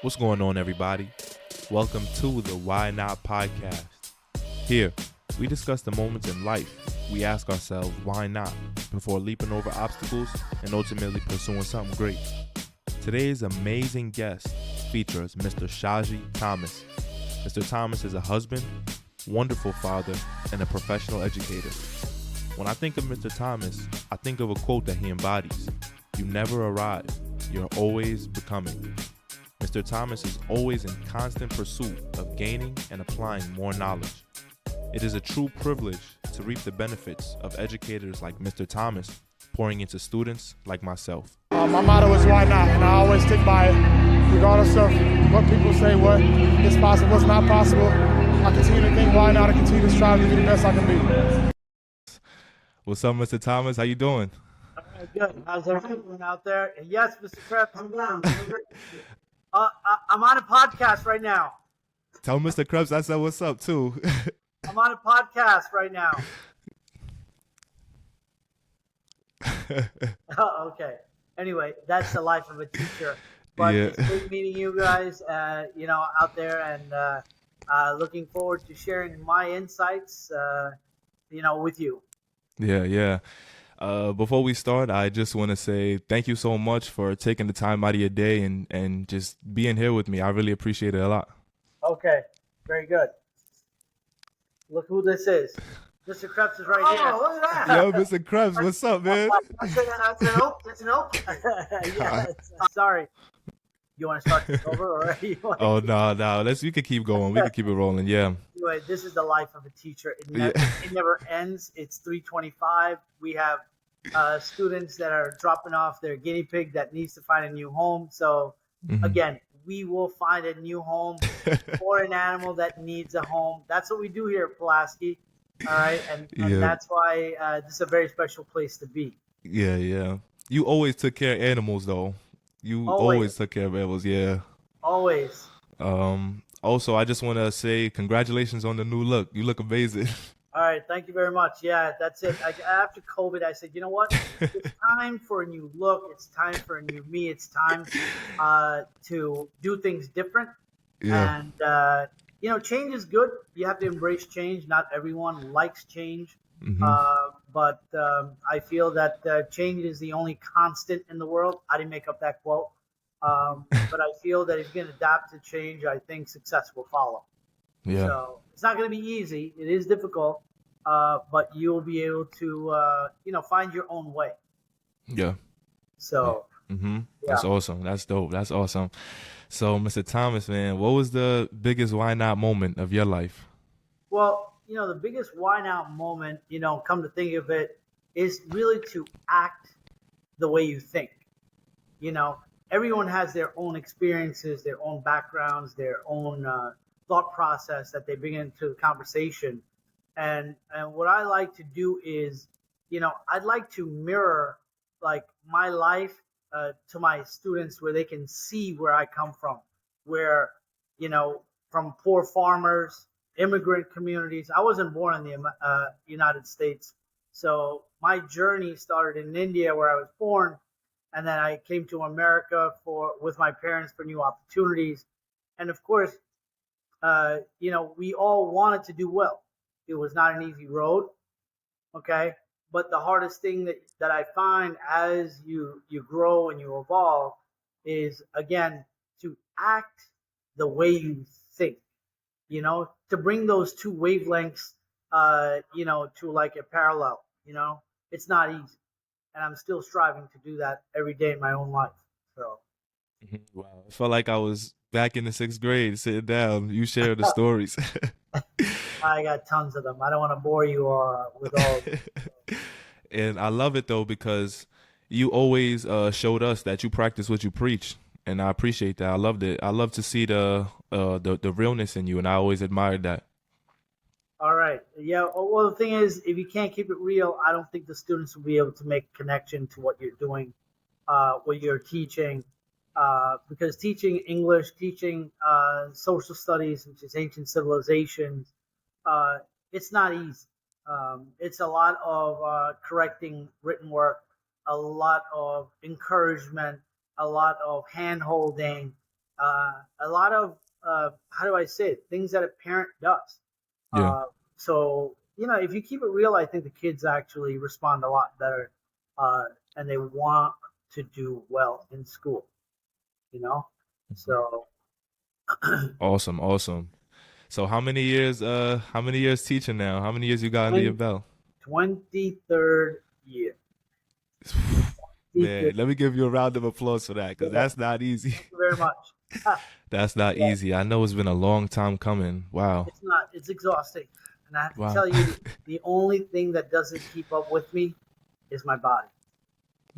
What's going on, everybody? Welcome to the Why Not podcast. Here, we discuss the moments in life we ask ourselves why not before leaping over obstacles and ultimately pursuing something great. Today's amazing guest features Mr. Shaji Thomas. Mr. Thomas is a husband, wonderful father, and a professional educator. When I think of Mr. Thomas, I think of a quote that he embodies. You never arrive, you're always becoming. Mr. Thomas is always in constant pursuit of gaining and applying more knowledge. It is a true privilege to reap the benefits of educators like Mr. Thomas pouring into students like myself. My motto is why not, and I always stick by it. Regardless of what people say, what is possible, what's not possible, I continue to think why not, I continue to strive to be the best I can be. What's up, Mr. Thomas? How you doing? All right, good. How's everyone out there? And yes, Mr. Krebs, I'm on a podcast right now. Tell Mr. Krebs I said what's up, too. I'm on a podcast right now. Okay. Anyway, that's the life of a teacher. But Yeah. It's great meeting you guys, out there, and looking forward to sharing my insights, with you. Yeah. Before we start, I just want to say thank you so much for taking the time out of your day and just being here with me. I really appreciate it a lot. Okay. Very good. Look who this is. Mr. Krebs is right here. Oh, look at that. Yo, Mr. Krebs, what's up, man? That's an open. Yes. Sorry. You want to start this over, or Oh, no. We can keep going. We can keep it rolling. Yeah. Anyway, this is the life of a teacher. It never ends. It's 3:25. We have students that are dropping off their guinea pig that needs to find a new home. So again, we will find a new home for an animal that needs a home. That's what we do here at Pulaski. All right, and Yeah. that's why this is a very special place to be. Yeah. You always took care of animals, though. You always took care of animals, yeah. Always. Also, I just want to say congratulations on the new look. You look amazing. All right, thank you very much. Yeah, that's it. After COVID, I said, you know what? It's time for a new look. It's time for a new me. It's time to do things different. Yeah. And, change is good. You have to embrace change. Not everyone likes change. But I feel that change is the only constant in the world. I didn't make up that quote. But I feel that if you can adapt to change, I think success will follow. Yeah. So it's not going to be easy. It is difficult, but you'll be able to, find your own way. Yeah. So That's awesome. That's dope. That's awesome. So, Mr. Thomas, man, what was the biggest why not moment of your life? Well, the biggest why now moment, come to think of it, is really to act the way you think. Everyone has their own experiences, their own backgrounds, their own thought process that they bring into the conversation. And what I like to do is, I'd like to mirror like my life to my students where they can see where I come from, where, from poor farmers, immigrant communities. I wasn't born in the United States. So my journey started in India where I was born. And then I came to America with my parents for new opportunities. And of course, we all wanted to do well. It was not an easy road. Okay. But the hardest thing that I find as you grow and you evolve is, again, to act the way you think, to bring those two wavelengths, to like a parallel, it's not easy. And I'm still striving to do that every day in my own life. So. Wow. I felt like I was back in the 6th grade, sitting down. You share the stories. I got tons of them. I don't want to bore you with all of them. And I love it, though, because you always showed us that you practice what you preach. And I appreciate that. I loved it. I love to see the realness in you, and I always admired that. All right. Yeah. Well, the thing is, if you can't keep it real, I don't think the students will be able to make a connection to what you're doing, what you're teaching. Because teaching English, teaching social studies, which is ancient civilizations, it's not easy. It's a lot of correcting written work, a lot of encouragement, a lot of hand holding, a lot of how do I say it? Things that a parent does. Yeah. So if you keep it real, I think the kids actually respond a lot better, and they want to do well in school. So Awesome, awesome. So how many years teaching now? How many years you got under your belt? 23rd year. Man, 23rd. let me give you a round of applause for that, because Yeah, that's not easy. thank you very much. That's not Yeah, easy. I know it's been a long time coming. Wow. it's not. It's exhausting, and I have to Wow. tell you, the only thing that doesn't keep up with me is my body.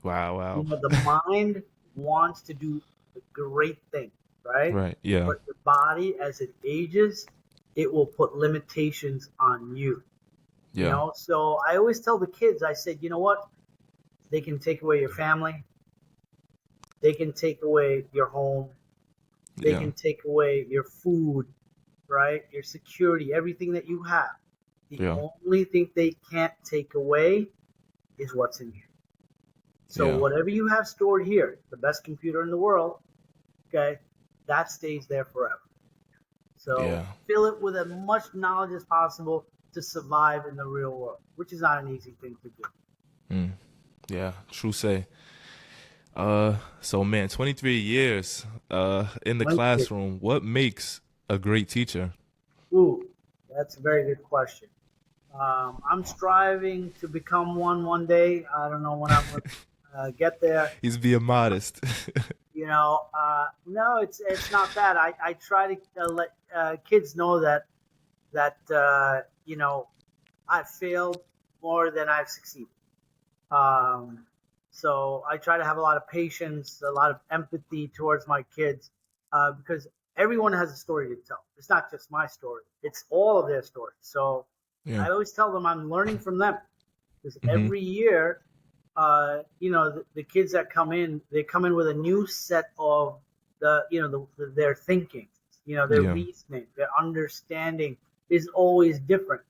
Wow, wow. The mind wants to do a great thing, right? Right. Yeah. But the body, as it ages, it will put limitations on you. Yeah. So I always tell the kids, I said, you know what? They can take away your family. They can take away your home. They Yeah. can take away your food, right? Your security, everything that you have. The Yeah. only thing they can't take away is what's in here. So Yeah. whatever you have stored here, the best computer in the world, okay, that stays there forever. So Yeah. fill it with as much knowledge as possible to survive in the real world, which is not an easy thing to do. Mm. Yeah. True say. So man, 23 years in the classroom. What makes a great teacher? Ooh, that's a very good question. I'm striving to become one day. I don't know when I'm going to get there. He's being modest. No, it's not that. I try to let kids know that I've failed more than I've succeeded. Um, so I try to have a lot of patience, a lot of empathy towards my kids, because everyone has a story to tell. It's not just my story; it's all of their stories. So Yeah. I always tell them I'm learning from them, because Mm-hmm. every year, the kids that come in, they come in with a new set of their thinking, their Yeah. reasoning, their understanding is always different.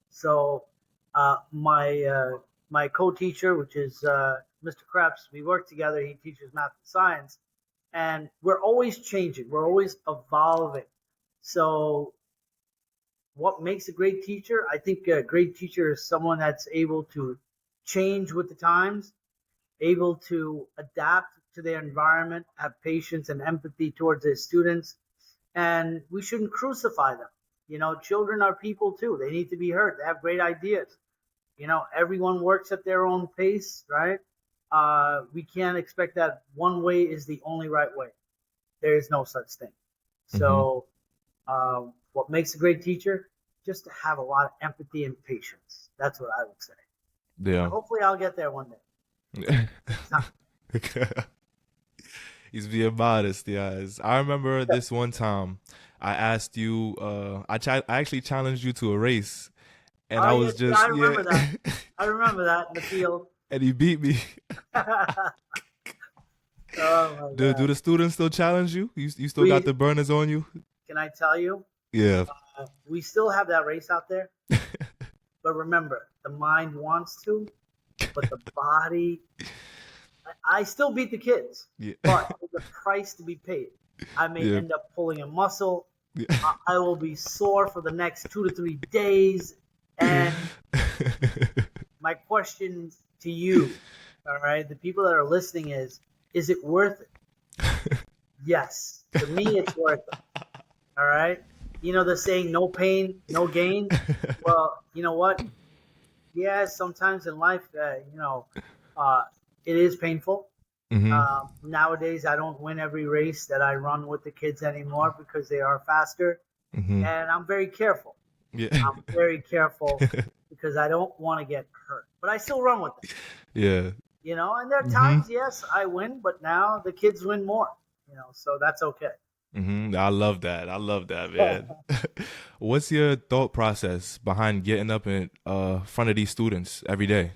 So my co-teacher, which is Mr. Krebs, we work together. He teaches math and science, and we're always changing. We're always evolving. So what makes a great teacher? I think a great teacher is someone that's able to change with the times, able to adapt to their environment, have patience and empathy towards their students, and we shouldn't crucify them. Children are people too. They need to be heard. They have great ideas. Everyone works at their own pace, right? We can't expect that one way is the only right way. There is no such thing. Mm-hmm. So, what makes a great teacher? Just to have a lot of empathy and patience. That's what I would say. Yeah. Hopefully, I'll get there one day. He's being modest, guys. I remember this one time I asked you, I actually challenged you to a race, and I was just, I remember that. I remember that in the field. And he beat me. Oh my Do God. the students still challenge you? You still got the burners on you? Can I tell you? Yeah. We still have that race out there. But remember, the mind wants to, but the body. I still beat the kids, Yeah. but there's a price to be paid. I may end up pulling a muscle. Yeah. I will be sore for the next 2 to 3 days. And my question to you, all right, the people that are listening is it worth it? Yes. To me, it's worth it. All right. The saying, no pain, no gain. Well, you know what? Yeah, sometimes in life, it is painful. Mm-hmm. Nowadays, I don't win every race that I run with the kids anymore because they are faster. Mm-hmm. And I'm very careful. Yeah. I'm very careful because I don't want to get hurt. But I still run with them. Yeah. And there are times, yes, I win, but now the kids win more. So that's okay. Mm-hmm. I love that. Man. What's your thought process behind getting up in front of these students every day?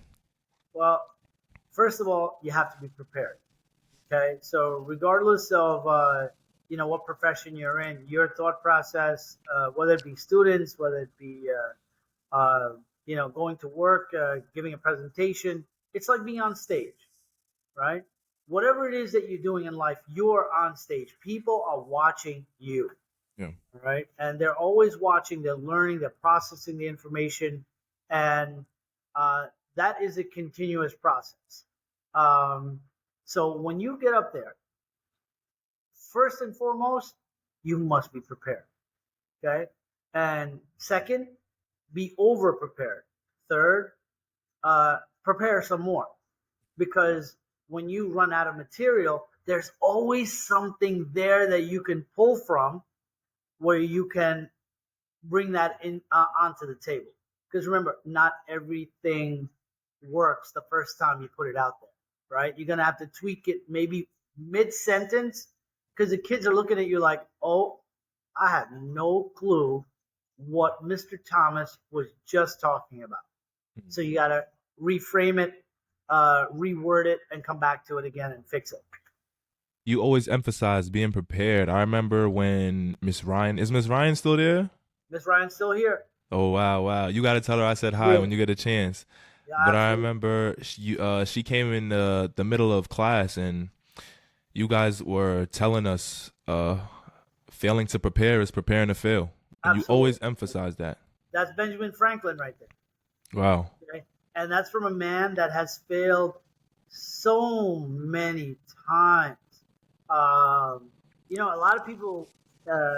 Well, first of all, you have to be prepared. Okay, so regardless of what profession you're in, your thought process, whether it be students, whether it be going to work, giving a presentation, it's like being on stage, right? whatever it is that you're doing in life, you're on stage. People are watching you. Yeah. Right? And they're always watching, they're learning, they're processing the information, and that is a continuous process. So when you get up there, first and foremost, you must be prepared. Okay? And second, be over prepared. Third, prepare some more. Because when you run out of material, there's always something there that you can pull from where you can bring that in onto the table. Because remember, not everything works the first time you put it out there, right? You're going to have to tweak it maybe mid-sentence because the kids are looking at you like, oh, I have no clue what Mr. Thomas was just talking about. So you got to reframe it, reword it, and come back to it again and fix it. You always emphasize being prepared. I remember when Miss Ryan still there? Miss Ryan's still here. Oh, wow. You got to tell her I said hi when you get a chance. Yeah, but absolutely. I remember she came in the middle of class and you guys were telling us failing to prepare is preparing to fail. And you always emphasize that. That's Benjamin Franklin right there. Wow. Okay? And that's from a man that has failed so many times. A lot of people,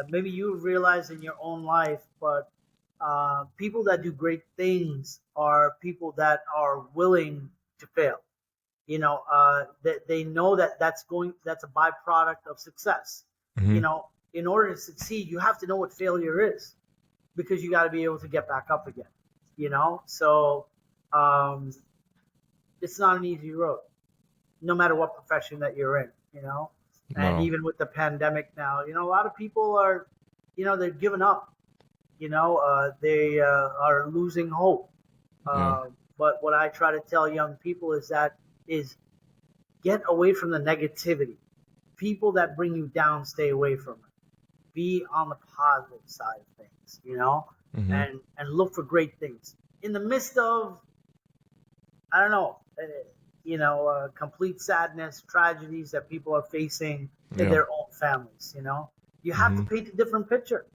maybe you realize in your own life, but people that do great things are people that are willing to fail. They know that's a byproduct of success. Mm-hmm. In order to succeed, you have to know what failure is, because you got to be able to get back up again. So it's not an easy road, no matter what profession that you're in. And even with the pandemic now, a lot of people are, they're giving up. They are losing hope. But what I try to tell young people is get away from the negativity. People that bring you down, stay away from it. Be on the positive side of things, Mm-hmm. and look for great things in the midst of, I don't know, complete sadness, tragedies that people are facing in their own families. You have to paint a different picture.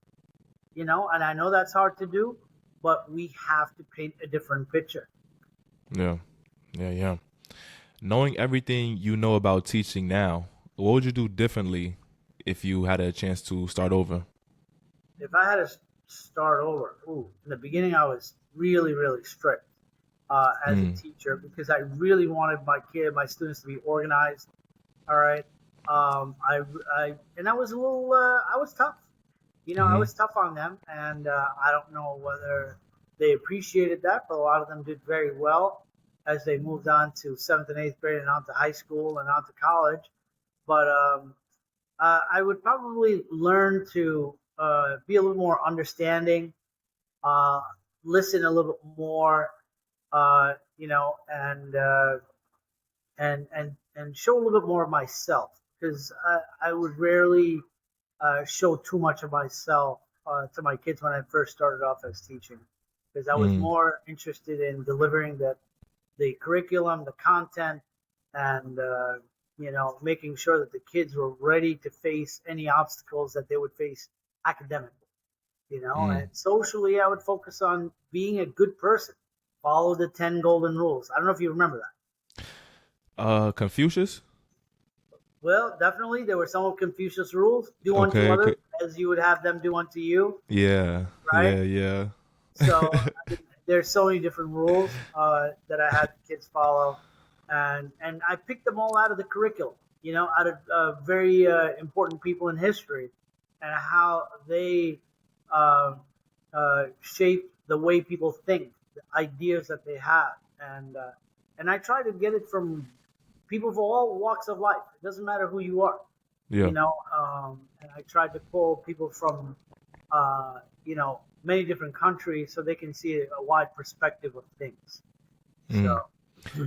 And I know that's hard to do, but we have to paint a different picture. Yeah. Knowing everything you know about teaching now, what would you do differently if you had a chance to start over? If I had to start over, in the beginning I was really, really strict as a teacher, because I really wanted my students to be organized. All right. I was I was tough. I was tough on them, and I don't know whether they appreciated that, but a lot of them did very well as they moved on to 7th and 8th grade and on to high school and on to college. But I would probably learn to be a little more understanding, listen a little bit more, and show a little bit more of myself, because I would rarely show too much of myself to my kids when I first started off as teaching, because I was more interested in delivering the curriculum, the content, and making sure that the kids were ready to face any obstacles that they would face academically. And socially, I would focus on being a good person, follow the 10 golden rules. I don't know if you remember that. Confucius? Well, definitely. There were some of Confucius' rules. Do unto others as you would have them do unto you. Yeah. Right? Yeah. So there's so many different rules that I had the kids follow. And I picked them all out of the curriculum, out of very important people in history, and how they shape the way people think, the ideas that they have. And I try to get it from people of all walks of life. It doesn't matter who you are. Yeah. And I tried to pull people from, many different countries so they can see a wide perspective of things. So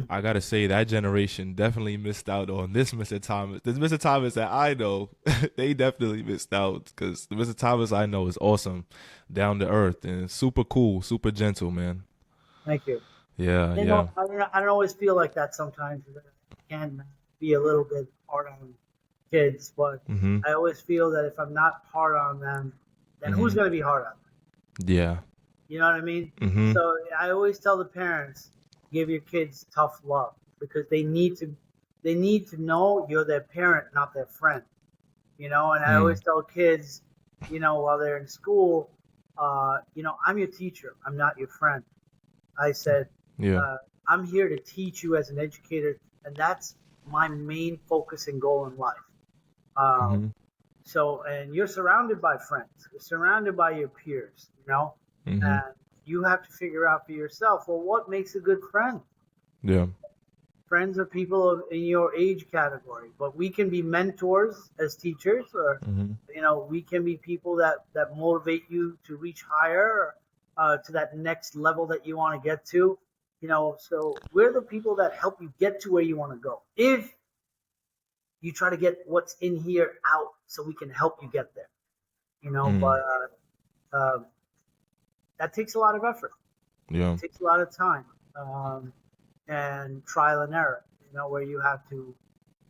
I gotta say that generation definitely missed out on this Mr. Thomas. This Mr. Thomas that I know, they definitely missed out, because the Mr. Thomas I know is awesome, down to earth, and super cool, super gentle, man. Thank you. Yeah. I don't always feel like that sometimes. be a little bit hard on kids, but Mm-hmm. I always feel that if I'm not hard on them, then who's Mm-hmm. going to be hard on them? Yeah. You know what I mean? Mm-hmm. So I always tell the parents, give your kids tough love because they need to know you're their parent, not their friend. And I always tell kids, while they're in school, I'm your teacher. I'm not your friend. I said, Yeah. I'm here to teach you as an educator, and that's my main focus and goal in life. Mm-hmm. And you're surrounded by friends. You're surrounded by your peers, Mm-hmm. and you have to figure out for yourself, well, what makes a good friend? Yeah. Friends are people in your age category, but we can be mentors as teachers, or Mm-hmm. we can be people that motivate you to reach higher, to that next level that you want to get to. So we're the people that help you get to where you want to go. If you try to get what's in here out, so we can help you get there. But that takes a lot of effort. Yeah. It takes a lot of time. And trial and error, where you have to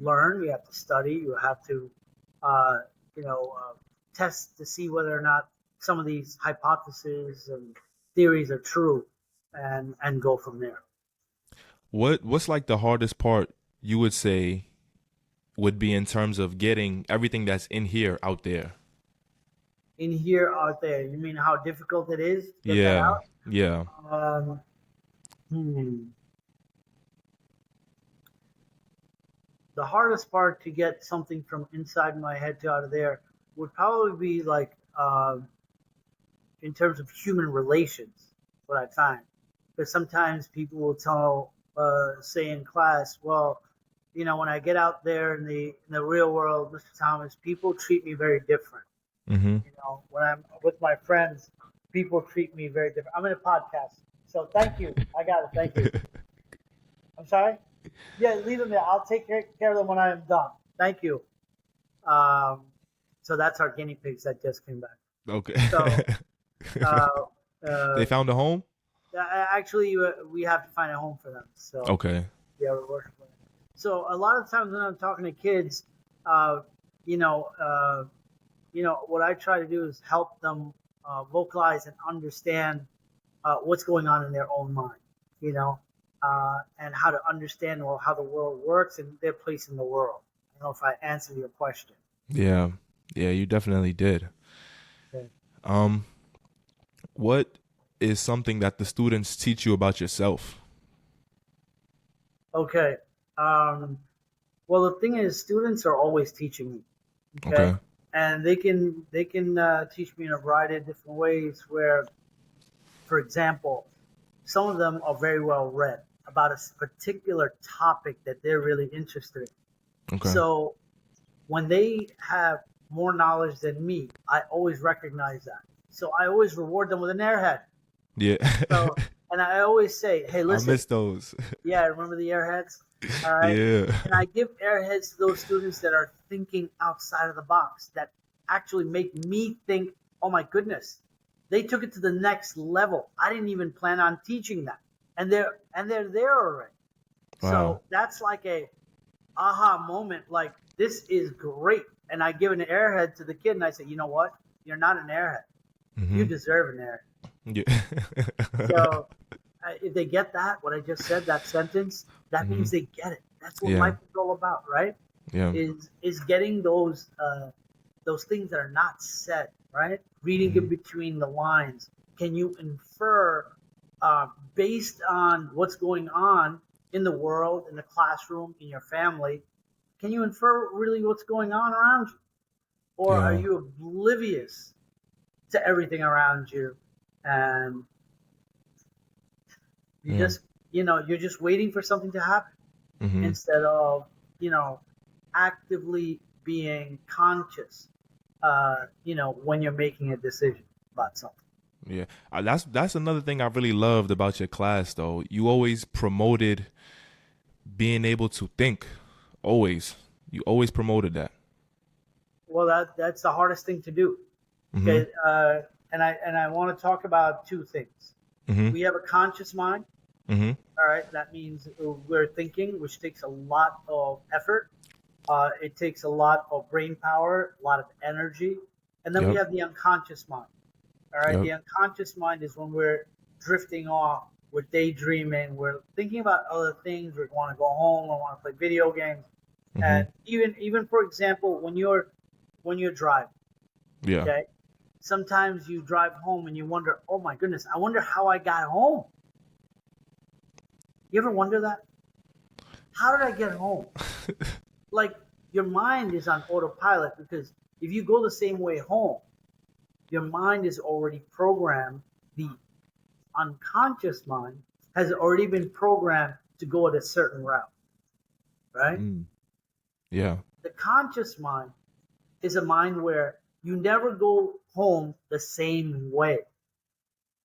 learn, you have to study, you have to, test to see whether or not some of these hypotheses and theories are true, and go from there. What's like the hardest part you would say would be in terms of getting everything that's in here out there? In here, out there, you mean how difficult it is to get that Yeah. out? Yeah. The hardest part to get something from inside my head to out of there would probably be like in terms of human relations, what I find. Because sometimes people will say in class, well, when I get out there in the real world, Mr. Thomas, people treat me very different. Mm-hmm. When I'm with my friends, people treat me very different. I'm in a podcast, so thank you. I got it. Thank you. I'm sorry? Yeah, leave them there. I'll take care of them when I am done. Thank you. So that's our guinea pigs that just came back. Okay. So, They found a home? actually, we have to find a home for them. So Okay. yeah, we're working with it. So a lot of times when I'm talking to kids, what I try to do is help them vocalize and understand what's going on in their own mind, and how to understand how the world works and their place in the world. I don't know if I answered your question. Yeah. Yeah, you definitely did. Okay. What is something that the students teach you about yourself? Okay. Well, the thing is, students are always teaching me. Okay. And they can teach me in a variety of different ways. Where, for example, some of them are very well read about a particular topic that they're really interested in. Okay. So when they have more knowledge than me, I always recognize that. So I always reward them with an airhead. Yeah. So, and I always say, hey, listen. I miss those. Yeah, remember the airheads? All right. Yeah. And I give airheads to those students that are thinking outside of the box, that actually make me think, oh my goodness, they took it to the next level. I didn't even plan on teaching that. And they're there already. Wow. So that's like a aha moment, like, this is great. And I give an airhead to the kid and I say, you know what? You're not an airhead. Mm-hmm. You deserve an airhead. Yeah. So if they get that, what I just said, that sentence, that means they get it. That's what life is all about, right? Yeah. Is getting those things that are not said, right? Reading in between the lines. Can you infer based on what's going on in the world, in the classroom, in your family? Can you infer really what's going on around you? Or are you oblivious to everything around you? And you just, you're just waiting for something to happen instead of, actively being conscious, when you're making a decision about something. Yeah. That's another thing I really loved about your class, though. You always promoted being able to think. Always. You always promoted that. Well, that's the hardest thing to do. Okay. And I want to talk about two things. We have a conscious mind, all All right, that means we're thinking, which takes a lot of effort. It takes a lot of brain power, a lot of energy, and then we Yep. have the unconscious mind. All right, Yep. the unconscious mind is when we're drifting off, we're daydreaming, we're thinking about other things. We want to go home, we want to play video games, Mm-hmm. and even for example, when you're driving, Yeah. okay, sometimes you drive home and you wonder, oh my goodness, I wonder how I got home. You ever wonder that? How did I get home? Like your mind is on autopilot because if you go the same way home, your mind is already programmed. The unconscious mind has already been programmed to go at a certain route, right? Mm. Yeah. The conscious mind is a mind where you never go home the same way.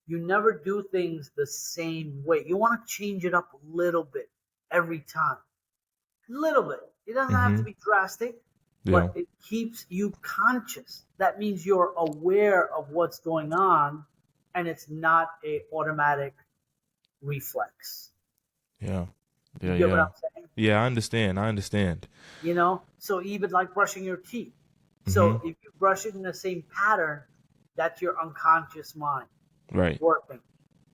You never do things the same way. You want to change it up a little bit every time. Little bit. It doesn't have Mm-hmm. to be drastic, Yeah. but it keeps you conscious. That means you're aware of what's going on and it's not a automatic reflex. Yeah. You Yeah. get what Yeah. I'm saying? Yeah. I understand. I understand. So even like brushing your teeth. So Mm-hmm. if you brush it in the same pattern, that's your unconscious mind Right. working.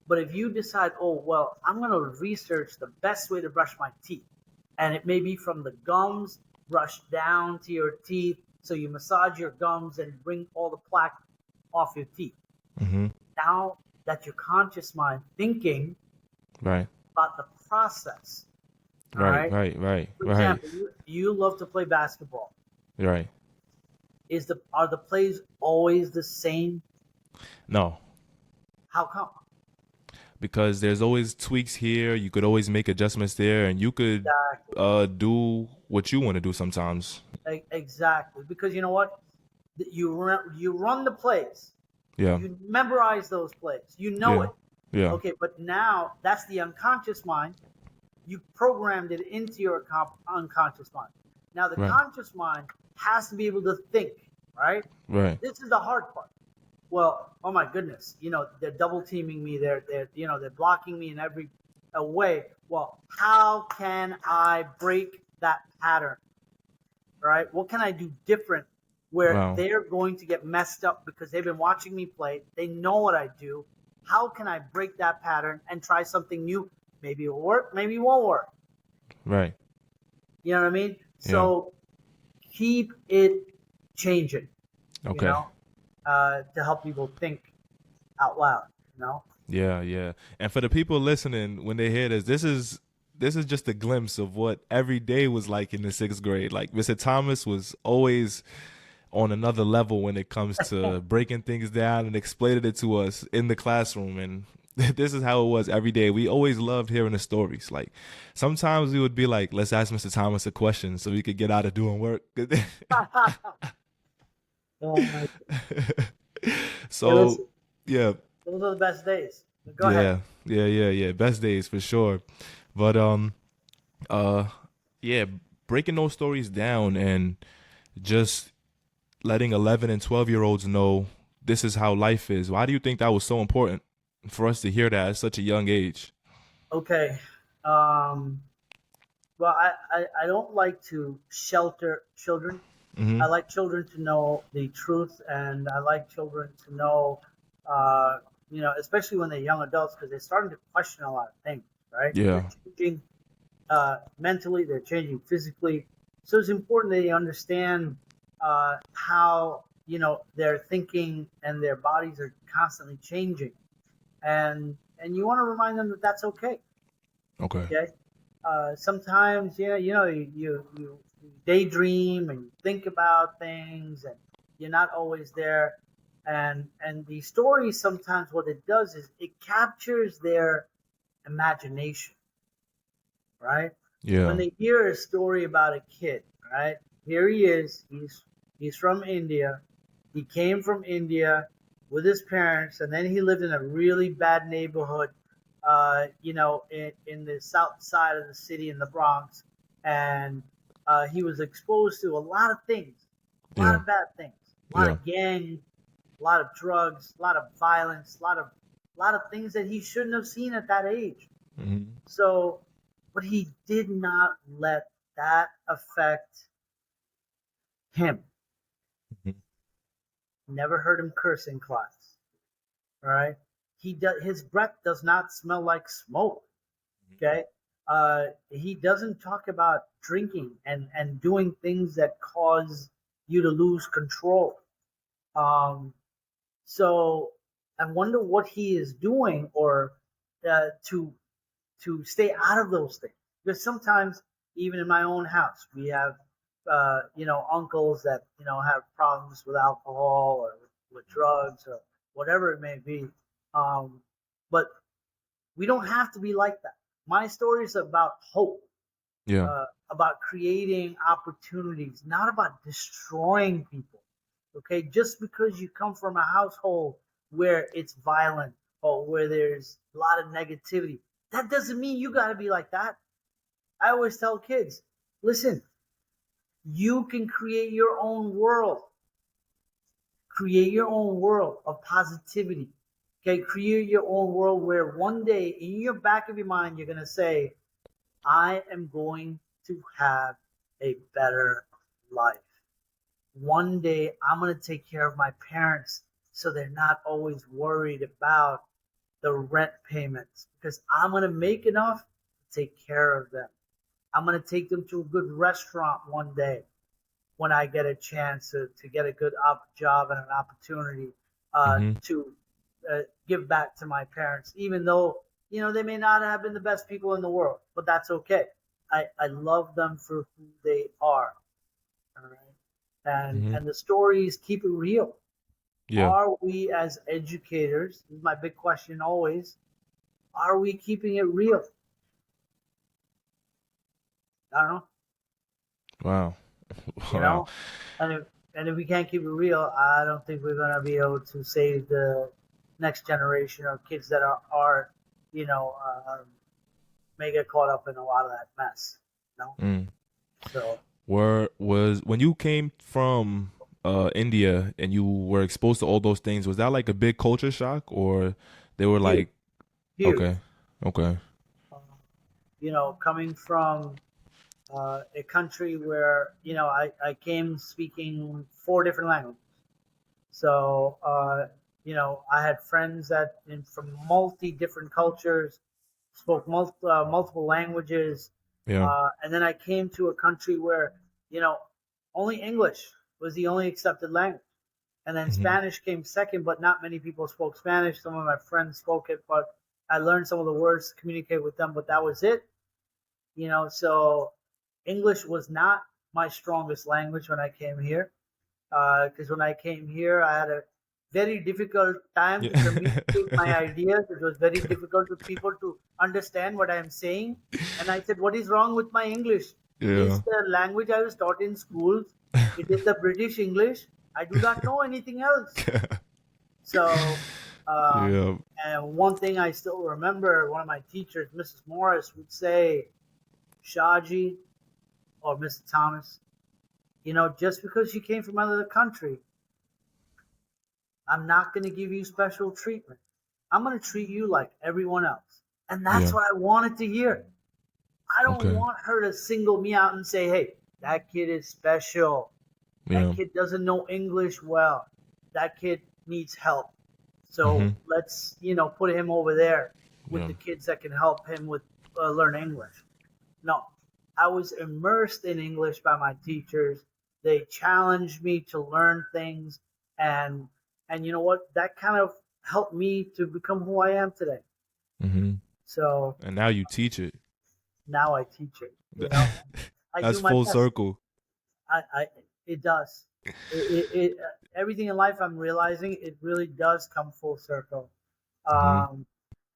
But if you decide, oh, well, I'm going to research the best way to brush my teeth, and it may be from the gums, brush down to your teeth, so you massage your gums and bring all the plaque off your teeth. Mm-hmm. Now that's your conscious mind thinking Right. about the process. All Right. right. Right. Right. For Right. example, you love to play basketball. Right. Are the plays always the same? No, How come? because there's always tweaks here. You could always make adjustments there, and you could Exactly. do what you want to do sometimes. Exactly. Because you know what? You run the plays. Yeah. You memorize those plays. You know Yeah. it. Yeah. Okay, but now that's the unconscious mind. You programmed it into your unconscious mind. Now the Right. conscious mind has to be able to think, right? Right. This is the hard part. Well, oh my goodness, they're double teaming me. They're blocking me in every way. Well, how can I break that pattern? Right? What can I do different where Wow. they're going to get messed up because they've been watching me play? They know what I do. How can I break that pattern and try something new? Maybe it'll work, maybe it won't work. Right. You know what I mean? Yeah. So keep it changing, you Okay. know, to help people think out loud, Yeah. Yeah. And for the people listening, when they hear this is just a glimpse of what every day was like in the sixth grade. Like Mr. Thomas was always on another level when it comes to breaking things down and explaining it to us in the classroom. And this is how it was every day. We always loved hearing the stories. Like sometimes we would be like, let's ask Mr. Thomas a question so we could get out of doing work. Oh my! Hey, So listen, yeah, those are the best days. Go ahead. yeah. Best days for sure. But uh yeah, breaking those stories down and just letting 11 and 12-year-olds know this is how life is. Why do you think that was so important for us to hear that at such a young age? Okay. Well, I don't like to shelter children. Mm-hmm. I like children to know the truth, and I like children to know, especially when they're young adults, because they're starting to question a lot of things, right? Yeah. They're changing mentally, they're changing physically. So it's important that they understand how, their thinking and their bodies are constantly changing. And you want to remind them that that's okay. Okay. Okay. Sometimes, yeah, you daydream and you think about things, and you're not always there. And the story sometimes what it does is it captures their imagination, right? When Yeah. they hear a story about a kid, right? Here he is. He's from India. He came from India with his parents, and then he lived in a really bad neighborhood, in the south side of the city in the Bronx, and he was exposed to a lot of things, a lot Yeah. of bad things, a lot Yeah. of gangs, a lot of drugs, a lot of violence, a lot of things that he shouldn't have seen at that age. Mm-hmm. So, but he did not let that affect him. Mm-hmm. Never heard him curse in class. All right. His breath does not smell like smoke. Okay. He doesn't talk about drinking and doing things that cause you to lose control. Um, so I wonder what he is doing or to stay out of those things. Because sometimes, even in my own house, we have, uncles that, have problems with alcohol or with drugs or whatever it may be. Um, but we don't have to be like that. My story is about hope, Yeah. about creating opportunities, not about destroying people. Okay, just because you come from a household where it's violent or where there's a lot of negativity, that doesn't mean you got to be like that. I always tell kids, listen, you can create your own world. Create your own world of positivity. Okay, create your own world where one day in your back of your mind you're gonna say, I am going to have a better life. One day I'm going to take care of my parents so they're not always worried about the rent payments because I'm going to make enough to take care of them. I'm going to take them to a good restaurant one day when I get a chance to get a good job and an opportunity Mm-hmm. to give back to my parents, even though, they may not have been the best people in the world, but that's okay. I love them for who they are. All right. Mm-hmm. And the stories keep it real. Yeah. Are we as educators? This is my big question always. Are we keeping it real? I don't know. Wow. You Wow. know, and if we can't keep it real, I don't think we're gonna be able to save the next generation of kids that are you know, may get caught up in a lot of that mess. You know, Mm. so Was when you came from India and you were exposed to all those things, was that like a big culture shock or they were huge, like, huge. okay, okay, Uh, coming from a country where I came speaking four different languages. So I had friends from multi different cultures, spoke multiple languages, yeah, and then I came to a country where you know only English was the only accepted language, and then hmm, Spanish came second, but not many people spoke Spanish. Some of my friends spoke it, but I learned some of the words to communicate with them, but that was it. So English was not my strongest language when I came here. Because when I came here, I had a very difficult time to yeah, communicate my ideas. It was very difficult for people to understand what I am saying. And I said, what is wrong with my English? It is yeah, the language I was taught in schools. It is the British English. I do not know anything else. So, um, yeah, and one thing I still remember, one of my teachers, Mrs. Morris, would say, Shaji or Mr. Thomas, just because you came from another country, I'm not going to give you special treatment. I'm going to treat you like everyone else. And that's yeah, what I wanted to hear. I don't okay, want her to single me out and say, hey, that kid is special. That yeah, kid doesn't know English well. That kid needs help. So mm-hmm, let's, put him over there with yeah, the kids that can help him with learn English. No, I was immersed in English by my teachers. They challenged me to learn things, and you know what? That kind of helped me to become who I am today. mm-hmm. So And now you teach it. now I teach it. I That's do my full best. circle. I it does. Everything in life I'm realizing it really does come full circle. Mm-hmm, Um,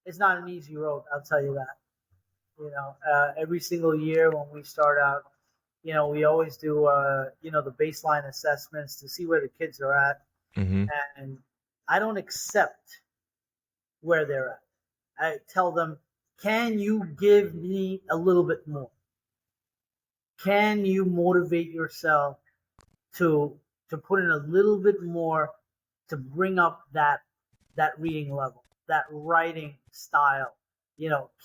it's not an easy road, I'll tell you that. Every single year when we start out, we always do, the baseline assessments to see where the kids are at. mm-hmm, And I don't accept where they're at. I tell them, can you give me a little bit more? Can you motivate yourself to put in a little bit more to bring up that reading level, that writing style?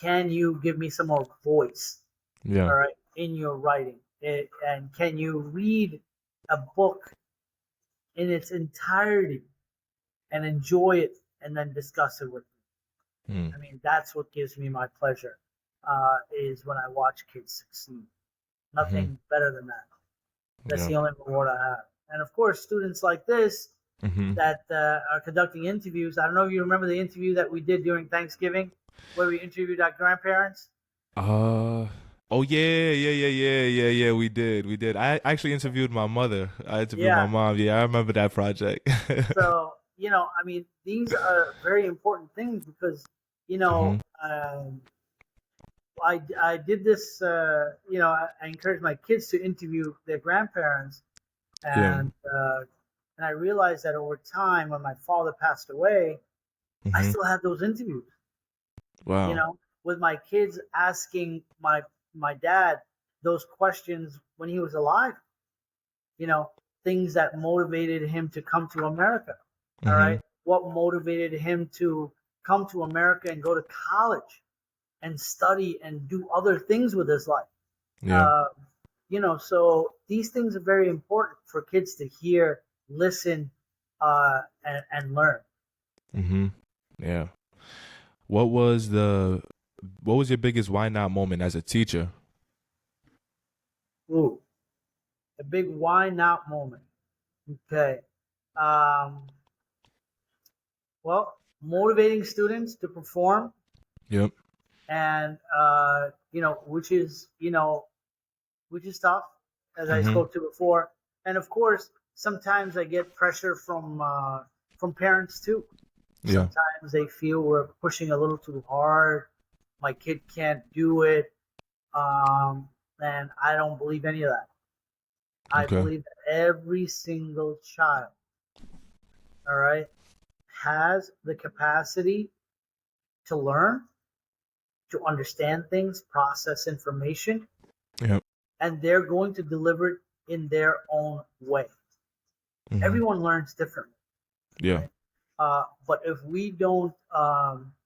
can you give me some more voice, Yeah. all right, in your writing? And can you read a book in its entirety and enjoy it and then discuss it with me? Mm. I mean, that's what gives me my pleasure, is when I watch kids succeed. Nothing better than that. That's Yeah. the only reward I have. And of course, students like this Mm-hmm. that are conducting interviews. I don't know if you remember the interview that we did during Thanksgiving, where we interviewed our grandparents. Oh yeah. We did. I actually interviewed my mother. I interviewed my Yeah. mom. Yeah, I remember that project. So, I mean, these are very important things because, you hmm know, I did this, I encouraged my kids to interview their grandparents, Yeah. and I realized that over time, when my father passed away, I hmm still had those interviews, you Wow. know, with my kids asking my dad those questions when he was alive, you know, things that motivated him to come to America. All hmm right. What motivated him to come to America and go to college and study and do other things with his life? Yeah. Uh, so these things are very important for kids to hear, listen, and learn. hmm Yeah. What was the what was your biggest why not moment as a teacher? Ooh, a big why not moment. Okay. Um, well, motivating students to perform, Yep. and which is tough, as I hmm spoke to before. And of course, sometimes I get pressure from parents too. Yeah. Sometimes they feel we're pushing a little too hard. My kid can't do it, and I don't believe any of that. I Okay. believe that every single child, all right, has the capacity to learn, to understand things, process information, Yep. and they're going to deliver it in their own way. hmm Everyone learns differently, Yeah. right? But if we don't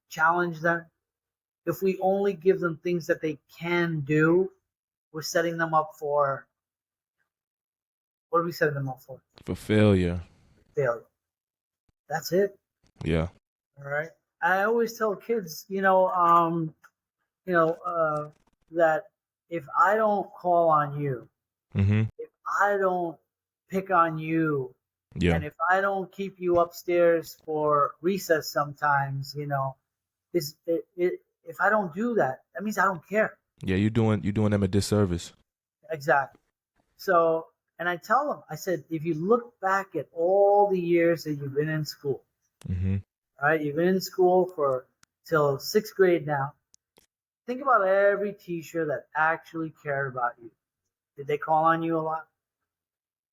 challenge them, if we only give them things that they can do, we're setting them up for, what are we setting them up for? For failure. Failure. That's it. Yeah. All right. I always tell kids, that if I don't call on you, hmm if I don't pick on you, Yeah. and if I don't keep you upstairs for recess sometimes, if I don't do that, that means I don't care. Yeah, you're doing them a disservice. Exactly. So, and I tell them, I said, if you look back at all the years that you've been in school, hmm all right, you've been in school for till sixth grade now. Think about every teacher that actually cared about you. Did they call on you a lot?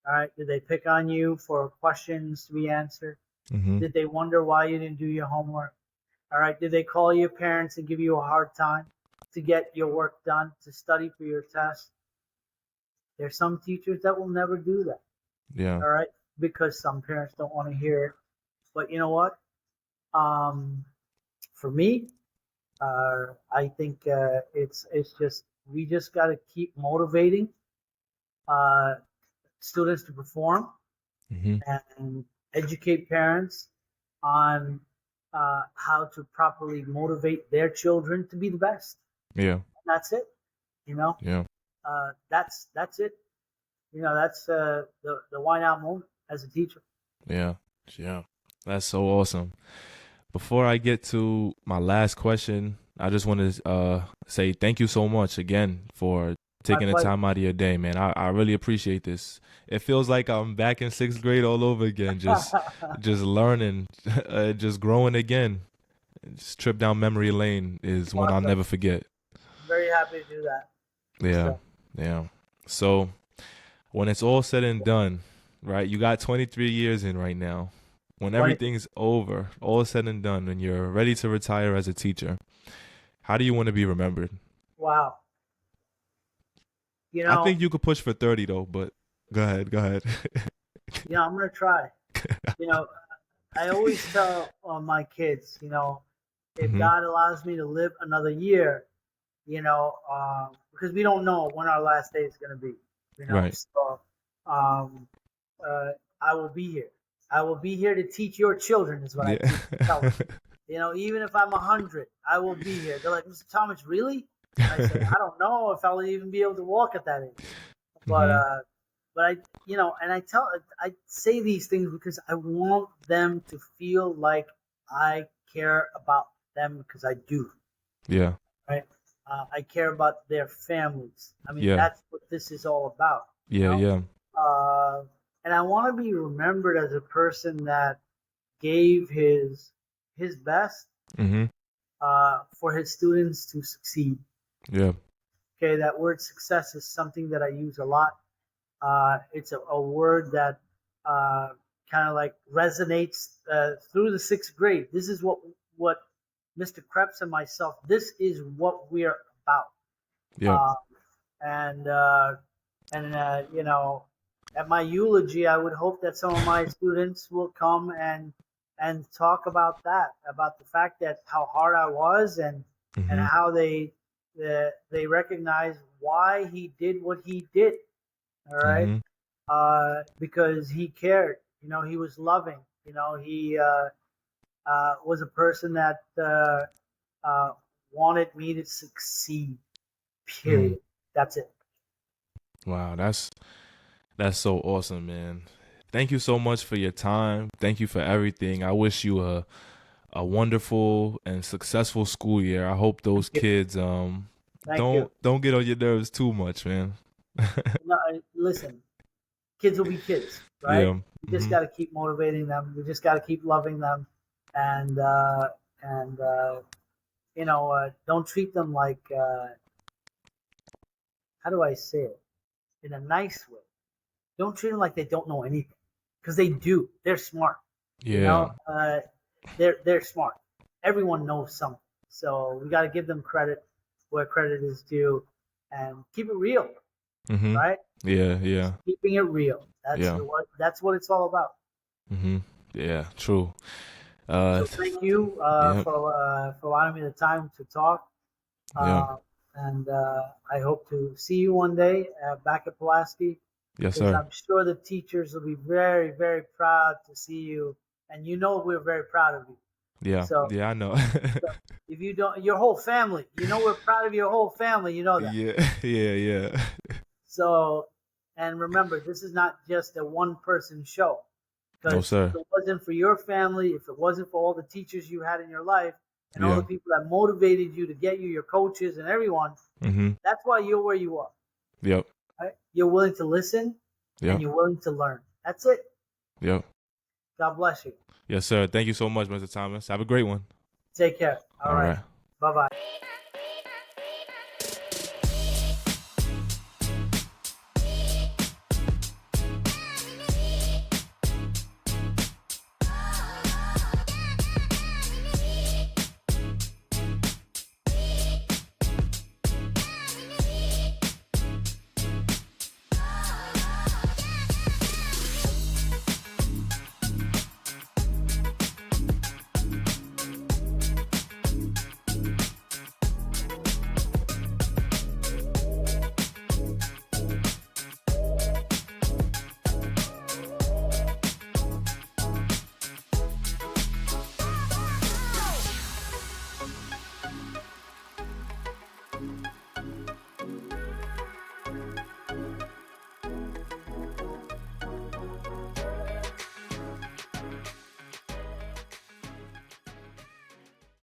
All right. Did they pick on you for questions to be answered? hmm Did they wonder why you didn't do your homework? All right. Did they call your parents and give you a hard time to get your work done, to study for your test? There's some teachers that will never do that. Yeah. All right. Because some parents don't want to hear it. But you know what? Um, for me, I think it's just, we just got to keep motivating uh, students to perform hmm and educate parents on how to properly motivate their children to be the best. Yeah. That's it. You know, Yeah. that's it. That's the why not moment as a teacher. Yeah. Yeah. That's so awesome. Before I get to my last question, I just want to say thank you so much again for My taking the pleasure. time out of your day, man. I really appreciate this. It feels like I'm back in sixth grade all over again, just learning, just growing again. This trip down memory lane is one I'll Awesome. never forget. Very happy to do that. Yeah, So, yeah. So when it's all said and done, right? You got 23 years in right now. When 20. everything's over, all said and done, when you're ready to retire as a teacher, how do you want to be remembered? Wow. You I know, think you could push for 30 though, but go ahead, go ahead. I'm gonna try. You know, I always tell my kids, if God allows me to live another year, because we don't know when our last day is going to be, Right. So um, I will be here. I will be here to teach your children, is what I Yeah. keep telling them. Even if I'm 100, I will be here. They're like, Mr. Thomas, really? I said, I don't know if I'll even be able to walk at that age. But I, and I say these things because I want them to feel like I care about them, because I do. Yeah. Right? I care about their families. I mean, Yeah. that's what this is all about. Yeah. Yeah. And I want to be remembered as a person that gave his best for his students to succeed. Yeah. Okay, that word success is something that I use a lot. It's a word that kind of like resonates through the sixth grade. This is what Mr. Krebs and myself, this is what we're about. Yeah. And at my eulogy, I would hope that some of my students will come and talk about that, about the fact that how hard I was, and how they recognize why he did what he did. All right, because he cared. He was loving. He was a person that wanted me to succeed. Period. That's it. Wow, that's so awesome, man. Thank you so much for your time. Thank you for everything. I wish you a wonderful and successful school year. I hope those kids don't get on your nerves too much, man. No, listen, kids will be kids, right? Yeah. You just got to keep motivating them. You just got to keep loving them, and don't treat them like how do I say it in a nice way? Don't treat them like they don't know anything, because they do. They're smart. Yeah. They're smart. Everyone knows something, so we got to give them credit where credit is due, and keep it real, right? Yeah. Yeah. Just keeping it real. That's what it's all about. Yeah. True. So thank you for allowing me the time to talk. And I hope to see you one day back at Pulaski. Yes, Because sir. I'm sure the teachers will be very, very proud to see you, and we're very proud of you. Yeah. So, yeah, I know. so if you don't, your whole family, we're proud of your whole family. You know that. Yeah. Yeah. So, and remember, this is not just a one-person show. No, sir. If it wasn't for your family, if it wasn't for all the teachers you had in your life, and all the people that motivated you to get you, your coaches and everyone, that's why you're where you are. Yep. Right? You're willing to listen, and you're willing to learn. That's it. Yep. God bless you. Yes, sir. Thank you so much, Mr. Thomas. Have a great one. Take care. All right. Bye-bye.